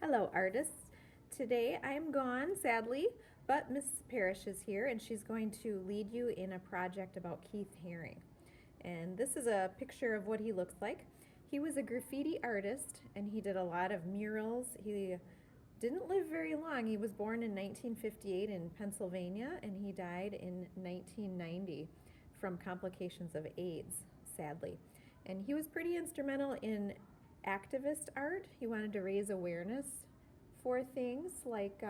Hello, artists. Today I'm gone, sadly, but Miss Parrish is here and she's going to lead you in a project about Keith Haring. And this is a picture of what he looks like. He was a graffiti artist and he did a lot of murals. He didn't live very long. He was born in 1958 in Pennsylvania and he died in 1990 from complications of AIDS, sadly. And he was pretty instrumental in activist art. He wanted to raise awareness for things like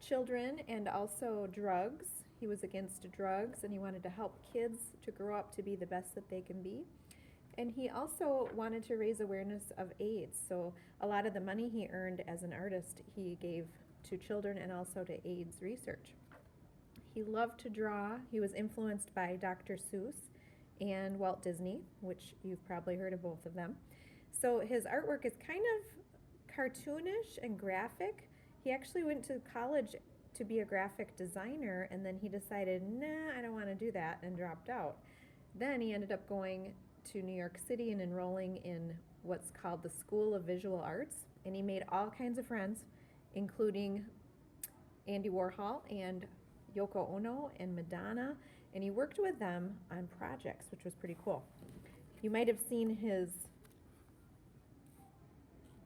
children and also drugs. He was against drugs and he wanted to help kids to grow up to be the best that they can be. And he also wanted to raise awareness of AIDS. So a lot of the money he earned as an artist he gave to children and also to AIDS research. He loved to draw. He was influenced by Dr. Seuss and Walt Disney, which you've probably heard of both of them. So his artwork is kind of cartoonish and graphic. He actually went to college to be a graphic designer and then he decided, nah, I don't want to do that, and dropped out. Then he ended up going to New York City and enrolling in what's called the School of Visual Arts, and he made all kinds of friends, including Andy Warhol and Yoko Ono and Madonna, and he worked with them on projects, which was pretty cool. You might have seen his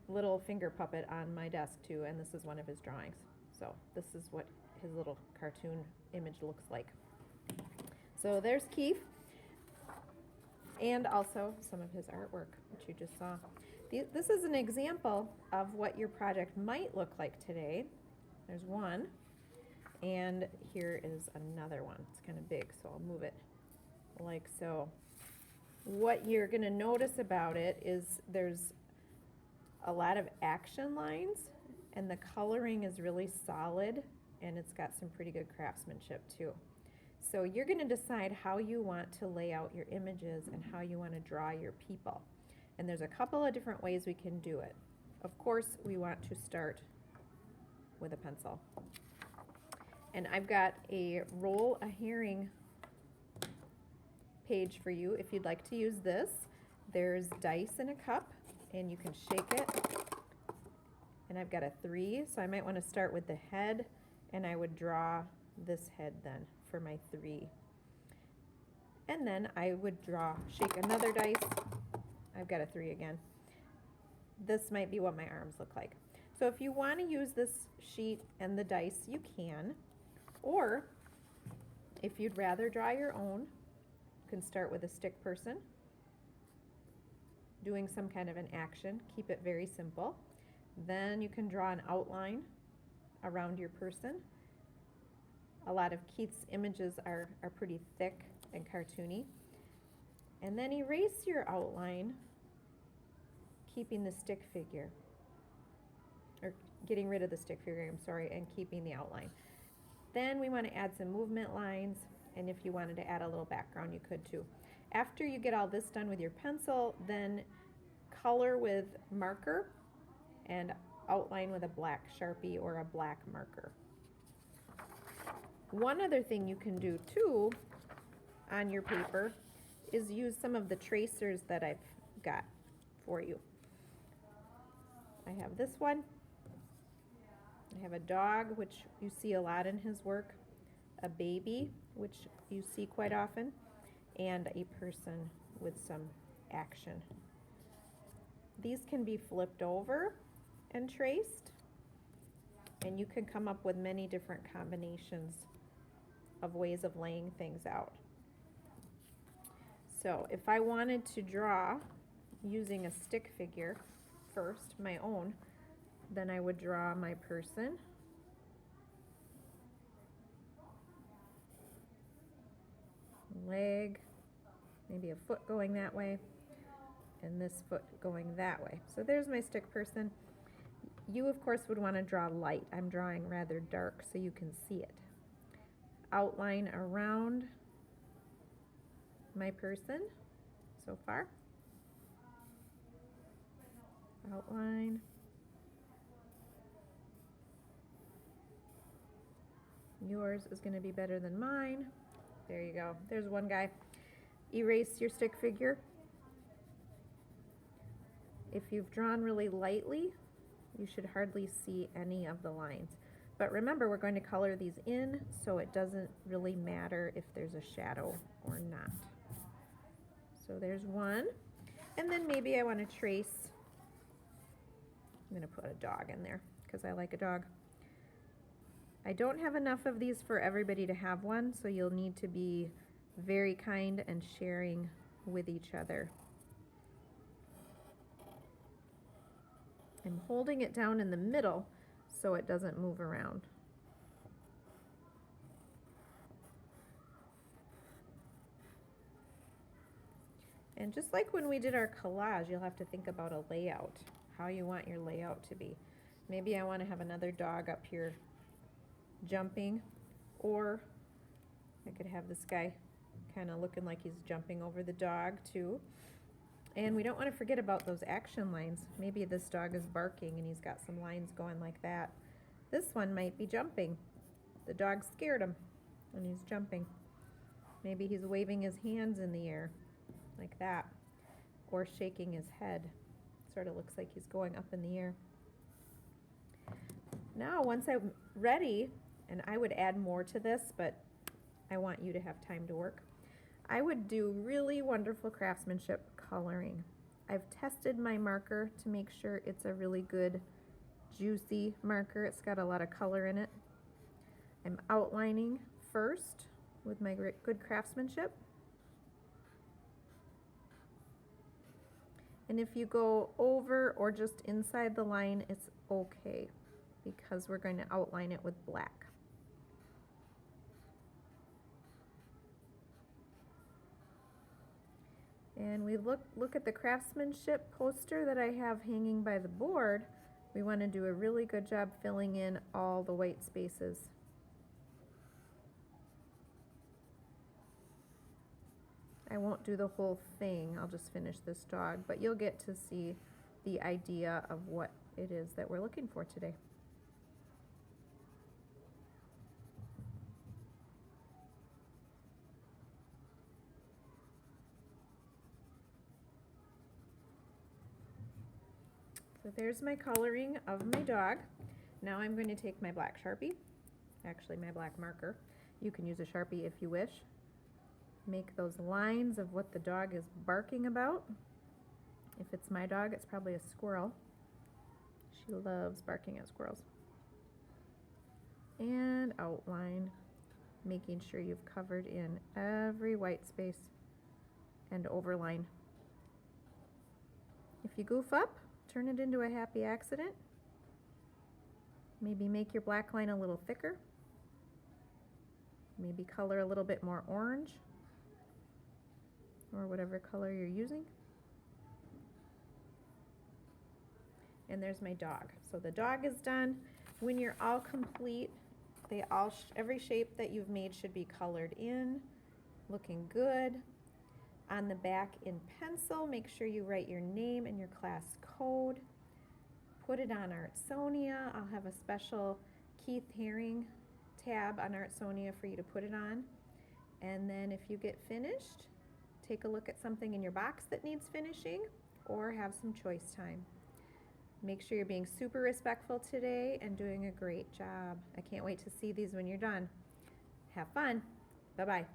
little finger puppet on my desk too, and this is one of his drawings. So this is what his little cartoon image looks like. So there's Keith, and also some of his artwork, which you just saw. This is an example of what your project might look like today. There's one, and here is another one. It's kind of big, so I'll move it like so. What you're going to notice about it is there's a lot of action lines, and the coloring is really solid, and it's got some pretty good craftsmanship too. So you're going to decide how you want to lay out your images and how you want to draw your people. And there's a couple of different ways we can do it. Of course, we want to start with a pencil. And I've got a roll a herring page for you if you'd like to use this. There's dice in a cup, and you can shake it. And I've got a 3, so I might want to start with the head, and I would draw this head then for my 3. And then I would shake another dice. I've got a 3 again. This might be what my arms look like. So if you want to use this sheet and the dice, you can. Or if you'd rather draw your own, you can start with a stick person, doing some kind of an action. Keep it very simple. Then you can draw an outline around your person. A lot of Keith's images are pretty thick and cartoony. And then erase your outline, keeping the stick figure, or getting rid of the stick figure, I'm sorry, and keeping the outline. Then we want to add some movement lines, and if you wanted to add a little background, you could too. After you get all this done with your pencil, then color with marker and outline with a black Sharpie or a black marker. One other thing you can do too on your paper is use some of the tracers that I've got for you. I have this one. I have a dog, which you see a lot in his work, a baby, which you see quite often, and a person with some action. These can be flipped over and traced, and you can come up with many different combinations of ways of laying things out. So if I wanted to draw using a stick figure first, my own, then I would draw my person. Leg, maybe a foot going that way, and this foot going that way. So there's my stick person. You, of course, would want to draw light. I'm drawing rather dark so you can see it. Outline around my person so far. Outline. Yours is going to be better than mine. There you go. There's one guy. Erase your stick figure. If you've drawn really lightly you should hardly see any of the lines. But remember, we're going to color these in, so it doesn't really matter if there's a shadow or not. So there's one. And then maybe I want to trace, I'm going to put a dog in there because I like a dog. I don't have enough of these for everybody to have one, so you'll need to be very kind and sharing with each other. I'm holding it down in the middle so it doesn't move around. And just like when we did our collage, you'll have to think about a layout, how you want your layout to be. Maybe I want to have another dog up here jumping, or I could have this guy kind of looking like he's jumping over the dog too. And we don't want to forget about those action lines. Maybe this dog is barking and he's got some lines going like that. This one might be jumping. The dog scared him and he's jumping. Maybe he's waving his hands in the air like that, or shaking his head. Sort of looks like he's going up in the air. Now, once I'm ready, and I would add more to this, but I want you to have time to work, I would do really wonderful craftsmanship coloring. I've tested my marker to make sure it's a really good, juicy marker. It's got a lot of color in it. I'm outlining first with my good craftsmanship. And if you go over or just inside the line, it's okay, because we're going to outline it with black. And we look at the craftsmanship poster that I have hanging by the board. We want to do a really good job filling in all the white spaces. I won't do the whole thing, I'll just finish this dog, but you'll get to see the idea of what it is that we're looking for today. So there's my coloring of my dog. Now I'm going to take my black Sharpie, actually my black marker. You can use a Sharpie if you wish. Make those lines of what the dog is barking about. If it's my dog, it's probably a squirrel. She loves barking at squirrels. And outline, making sure you've covered in every white space and overline. If you goof up, turn it into a happy accident. Maybe make your black line a little thicker. Maybe color a little bit more orange, or whatever color you're using. And there's my dog. So the dog is done. When you're all complete, every shape that you've made should be colored in, looking good. On the back in pencil, make sure you write your name and your class code. Put it on Artsonia. I'll have a special Keith Haring tab on Artsonia for you to put it on. And then if you get finished, take a look at something in your box that needs finishing, or have some choice time. Make sure you're being super respectful today and doing a great job. I can't wait to see these when you're done. Have fun. Bye-bye.